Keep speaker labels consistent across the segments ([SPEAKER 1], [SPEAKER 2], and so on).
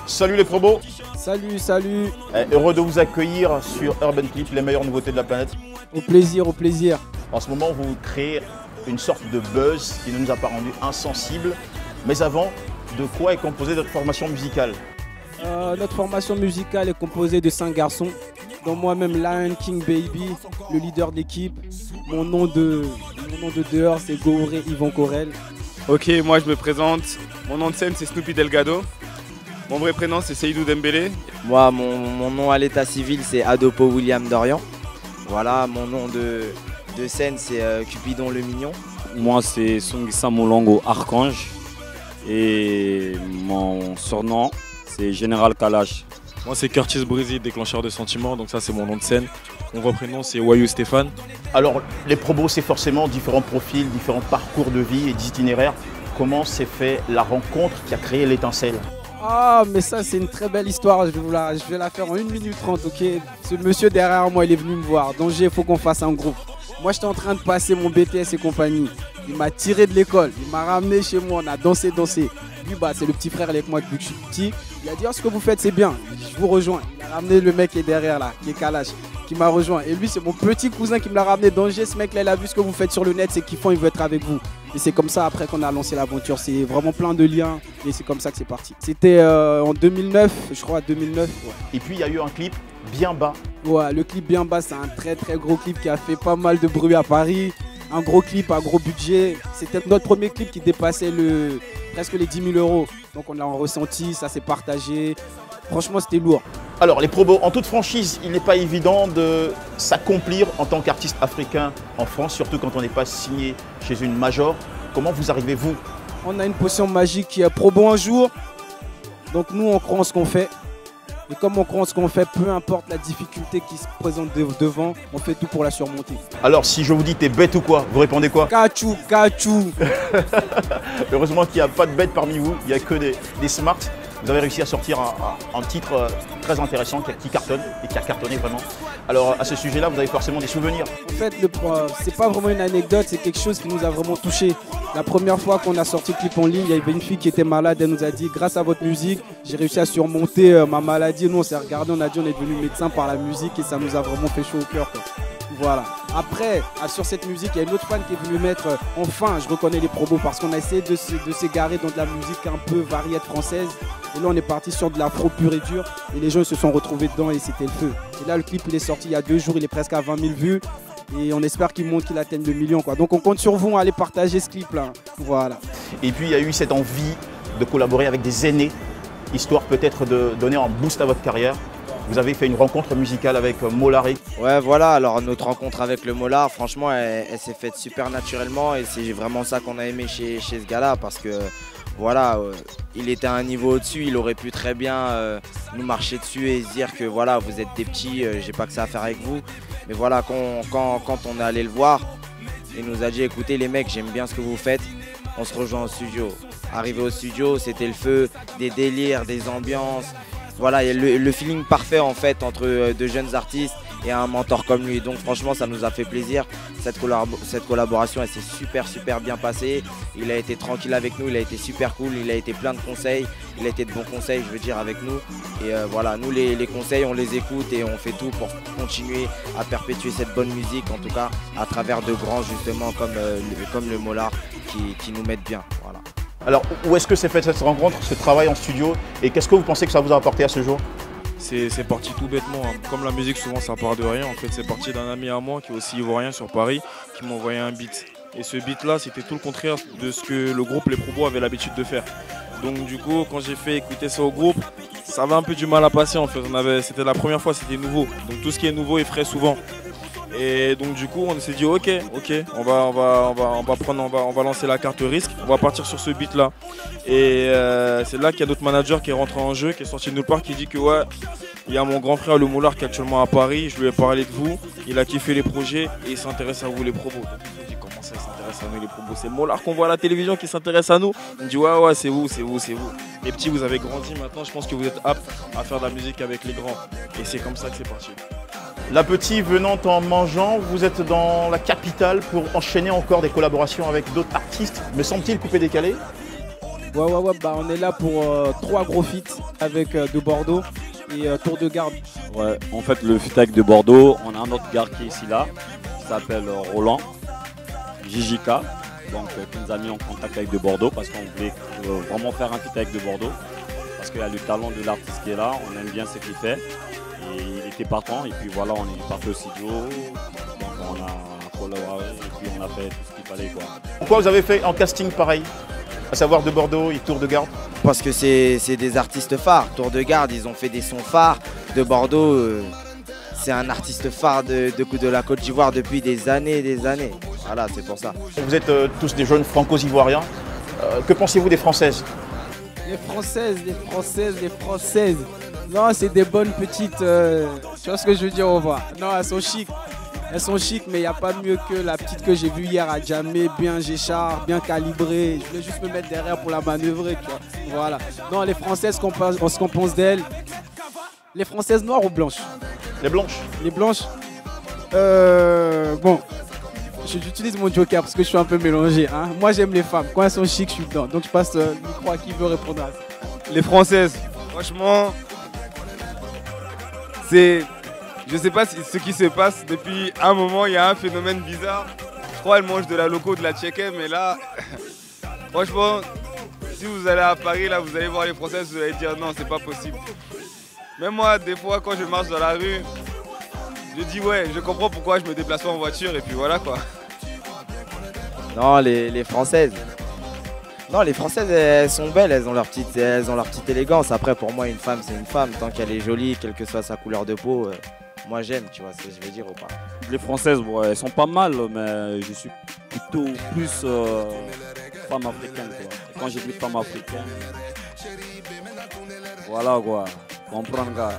[SPEAKER 1] Salut les probos.
[SPEAKER 2] Salut, salut.
[SPEAKER 1] Heureux de vous accueillir sur Urban Clip, les meilleures nouveautés de la planète.
[SPEAKER 2] Au plaisir, au plaisir.
[SPEAKER 1] En ce moment, vous créez une sorte de buzz qui ne nous a pas rendu insensibles. Mais avant, de quoi est composée votre formation musicale?
[SPEAKER 2] Notre formation musicale est composée de 5 garçons, dont moi-même Lion King Baby, le leader de l'équipe. Mon nom de dehors, c'est Gouré Yvon Corel.
[SPEAKER 3] Ok, moi je me présente. Mon nom de scène, c'est Snoopy Delgado. Mon vrai prénom, c'est Seydou Dembélé.
[SPEAKER 4] Moi, mon nom à l'état civil, c'est Adopo William Dorian. Voilà, mon nom de scène, c'est Cupidon le Mignon.
[SPEAKER 5] Moi, c'est Songisa Molongo Archange. Et mon surnom, c'est Général Kalash.
[SPEAKER 6] Moi, c'est Curtis Breezy, déclencheur de sentiments. Donc ça, c'est mon nom de scène. Mon vrai prénom, c'est Wayou Stéphane.
[SPEAKER 1] Alors, les probos, c'est forcément différents profils, différents parcours de vie et d'itinéraires. Comment s'est fait la rencontre qui a créé l'étincelle?
[SPEAKER 2] Ah, mais ça, c'est une très belle histoire. Je vais la faire en 1 minute 30, ok? Ce monsieur derrière moi, il est venu me voir. Danger, il faut qu'on fasse un groupe. Moi, j'étais en train de passer mon BTS et compagnie. Il m'a tiré de l'école. Il m'a ramené chez moi. On a dansé. Lui, bah, c'est le petit frère avec moi depuis que je suis petit. Il a dit, oh, ce que vous faites, c'est bien. Je vous rejoins. Il a ramené le mec qui est derrière là, qui est Kalash, qui m'a rejoint. Et lui, c'est mon petit cousin qui me l'a ramené. Danger, ce mec-là, il a vu ce que vous faites sur le net. C'est kiffant, il veut être avec vous. Et c'est comme ça après qu'on a lancé l'aventure. C'est vraiment plein de liens et c'est comme ça que c'est parti. C'était en 2009, je crois, 2009. Ouais.
[SPEAKER 1] Et puis il y a eu un clip, Bien Bas.
[SPEAKER 2] Ouais, le clip Bien Bas, c'est un très gros clip qui a fait pas mal de bruit à Paris. Un gros clip, un gros budget. C'était notre premier clip qui dépassait presque les 10 000 €. Donc on l'a ressenti, ça s'est partagé. Franchement, c'était lourd.
[SPEAKER 1] Alors les probos, en toute franchise, il n'est pas évident de s'accomplir en tant qu'artiste africain en France, surtout quand on n'est pas signé chez une major. Comment vous arrivez, vous?
[SPEAKER 2] On a une potion magique qui est probo un jour. Donc nous, on croit en ce qu'on fait. Et comme on croit en ce qu'on fait, peu importe la difficulté qui se présente devant, on fait tout pour la surmonter.
[SPEAKER 1] Alors si je vous dis t'es bête ou quoi, vous répondez quoi?
[SPEAKER 2] Kachou, kachou.
[SPEAKER 1] Heureusement qu'il n'y a pas de bêtes parmi vous, il n'y a que des smarts. Vous avez réussi à sortir un titre très intéressant qui cartonne et qui a cartonné vraiment. Alors à ce sujet-là, vous avez forcément des souvenirs.
[SPEAKER 2] En fait, c'est pas vraiment une anecdote, c'est quelque chose qui nous a vraiment touchés. La première fois qu'on a sorti le clip en ligne, il y avait une fille qui était malade, elle nous a dit grâce à votre musique, j'ai réussi à surmonter ma maladie. Nous on s'est regardé, on a dit on est devenu médecin par la musique et ça nous a vraiment fait chaud au cœur. Voilà. Après, sur cette musique, il y a une autre fan qui est venue mettre enfin, je reconnais les probos parce qu'on a essayé de s'égarer dans de la musique un peu variette française. Et là, on est parti sur de l'afro pur et dur. Et les gens se sont retrouvés dedans et c'était le feu. Et là, le clip, il est sorti il y a 2 jours, il est presque à 20 000 vues. Et on espère qu'il monte, qu'il atteigne le million, quoi. Donc on compte sur vous, allez partager ce clip-là. Voilà.
[SPEAKER 1] Et puis, il y a eu cette envie de collaborer avec des aînés, histoire peut-être de donner un boost à votre carrière. Vous avez fait une rencontre musicale avec Mollari.
[SPEAKER 4] Ouais, voilà, alors notre rencontre avec le Mollard, franchement, elle s'est faite super naturellement et c'est vraiment ça qu'on a aimé chez ce gars-là parce que, voilà, il était à un niveau au-dessus, il aurait pu très bien nous marcher dessus et se dire que, voilà, vous êtes des petits, j'ai pas que ça à faire avec vous. Mais voilà, quand on est allé le voir, il nous a dit, écoutez les mecs, j'aime bien ce que vous faites, on se rejoint au studio. Arrivé au studio, c'était le feu, des délires, des ambiances. Voilà, il y a le feeling parfait en fait entre 2 jeunes artistes et un mentor comme lui. Donc franchement, ça nous a fait plaisir. Cette collaboration, elle s'est super bien passée. Il a été tranquille avec nous, il a été super cool, il a été plein de conseils. Il a été de bons conseils, je veux dire, avec nous. Et voilà, nous les conseils, on les écoute et on fait tout pour continuer à perpétuer cette bonne musique, en tout cas à travers de grands justement comme le Mollard qui nous mettent bien. Voilà.
[SPEAKER 1] Alors, où est-ce que s'est faite cette rencontre, ce travail en studio, et qu'est-ce que vous pensez que ça vous a apporté à ce jour?
[SPEAKER 6] C'est parti tout bêtement. Hein. Comme la musique, souvent, ça part de rien. En fait, c'est parti d'un ami à moi qui est aussi ivoirien sur Paris, qui m'a envoyé un beat. Et ce beat-là, c'était tout le contraire de ce que le groupe Les Probos avait l'habitude de faire. Donc, du coup, quand j'ai fait écouter ça au groupe, ça avait un peu du mal à passer, en fait. C'était la première fois, c'était nouveau. Donc, tout ce qui est nouveau est frais souvent. Et donc du coup on s'est dit ok, on va lancer la carte risque, on va partir sur ce beat là. Et c'est là qu'il y a notre manager qui est rentré en jeu, qui est sorti de nulle part, qui dit que ouais, il y a mon grand frère le Mollard qui est actuellement à Paris, je lui ai parlé de vous, il a kiffé les projets et il s'intéresse à vous les probos. Donc je me dis comment ça il s'intéresse à nous les probos, c'est le Mollard qu'on voit à la télévision qui s'intéresse à nous. On me dit ouais c'est vous. Les petits vous avez grandi maintenant, je pense que vous êtes aptes à faire de la musique avec les grands. Et c'est comme ça que c'est parti.
[SPEAKER 1] La petite venant en mangeant, vous êtes dans la capitale pour enchaîner encore des collaborations avec d'autres artistes, me semble-t-il, coupé décalé.
[SPEAKER 2] Ouais, bah, on est là pour 3 gros feats avec de Bordeaux et Tour de Garde.
[SPEAKER 5] Ouais, en fait, le feat avec de Bordeaux, on a un autre gars qui est ici là, qui s'appelle Roland, JJK, donc qui nous a mis en contact avec de Bordeaux parce qu'on voulait vraiment faire un feat avec de Bordeaux. Parce qu'il y a le talent de l'artiste qui est là, on aime bien ce qu'il fait. Et il était partant, et puis voilà, on est parti au studio, donc on a collaboré, et puis on a fait tout ce qu'il fallait, quoi.
[SPEAKER 1] Pourquoi vous avez fait un casting pareil, à savoir de Bordeaux et Tour de Garde?
[SPEAKER 4] Parce que c'est des artistes phares. Tour de Garde, ils ont fait des sons phares. De Bordeaux, c'est un artiste phare de la Côte d'Ivoire depuis des années et des années. Voilà, c'est pour ça.
[SPEAKER 1] Vous êtes tous des jeunes franco-ivoiriens. Que pensez-vous des Françaises?
[SPEAKER 2] Les Françaises. Non, c'est des bonnes petites. Tu vois ce que je veux dire, au revoir. Non, elles sont chic. Elles sont chic, mais il n'y a pas mieux que la petite que j'ai vue hier à Djamé, bien Géchard, bien calibrée. Je voulais juste me mettre derrière pour la manœuvrer, tu vois. Voilà. Non, les Françaises, ce qu'on pense d'elles. Les Françaises noires ou blanches?
[SPEAKER 1] Les blanches.
[SPEAKER 2] Les blanches. Bon. J'utilise mon joker parce que je suis un peu mélangé. Hein. Moi, j'aime les femmes. Quand elles sont chic, je suis dedans. Donc, je passe le micro à qui veut répondre à ça.
[SPEAKER 3] Les Françaises, franchement, je sais pas ce qui se passe. Depuis un moment, il y a un phénomène bizarre. Je crois qu'elles mangent de la loco, de la tchéké, mais là, franchement, si vous allez à Paris, là, vous allez voir les Françaises, vous allez dire non, c'est pas possible. Même moi, des fois, quand je marche dans la rue, je dis ouais, je comprends pourquoi je me déplace pas en voiture, et puis voilà quoi.
[SPEAKER 4] Non, les Françaises. Non, les Françaises, elles sont belles, elles ont leur petite élégance. Après, pour moi, une femme, c'est une femme. Tant qu'elle est jolie, quelle que soit sa couleur de peau, moi j'aime, tu vois ce que je veux dire ou pas.
[SPEAKER 5] Les Françaises, ouais, elles sont pas mal, mais je suis plutôt plus femme africaine, quoi. Et quand j'ai dit femme africaine, voilà quoi, comprendre gars.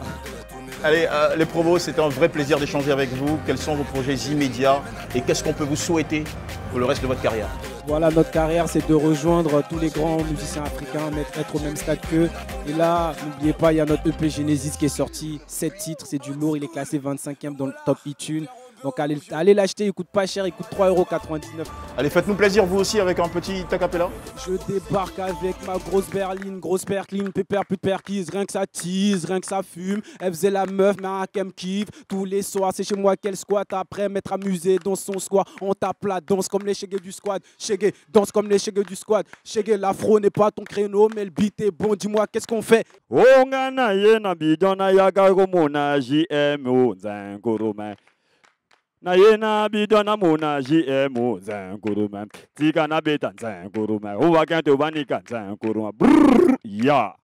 [SPEAKER 1] Allez, les promos, c'était un vrai plaisir d'échanger avec vous. Quels sont vos projets immédiats et qu'est-ce qu'on peut vous souhaiter pour le reste de votre carrière?
[SPEAKER 2] Voilà, notre carrière, c'est de rejoindre tous les grands musiciens africains, être au même stade qu'eux. Et là, n'oubliez pas, il y a notre EP Genesis qui est sorti, 7 titres, c'est du lourd, il est classé 25e dans le top iTunes. Donc allez l'acheter, il coûte pas cher, il coûte 3,99 €.
[SPEAKER 1] Allez, faites-nous plaisir vous aussi avec un petit acapella.
[SPEAKER 2] Je débarque avec ma grosse berline, grosse percline, pépère, plus de perquise, rien que ça tease, rien que ça fume. Elle faisait la meuf, mais un qu'elle me kiffe. Tous les soirs, c'est chez moi qu'elle squatte. Après, m'être amusé dans son squat. On tape la danse comme les chégués du squad. Chégué, danse comme les chégués du squad. Chégué, l'afro n'est pas ton créneau, mais le beat est bon. Dis-moi, qu'est-ce qu'on fait?
[SPEAKER 5] Na yena bidona mona JMO zankuruma tika na beta zankuruma uwa kanto banika zankuruma ya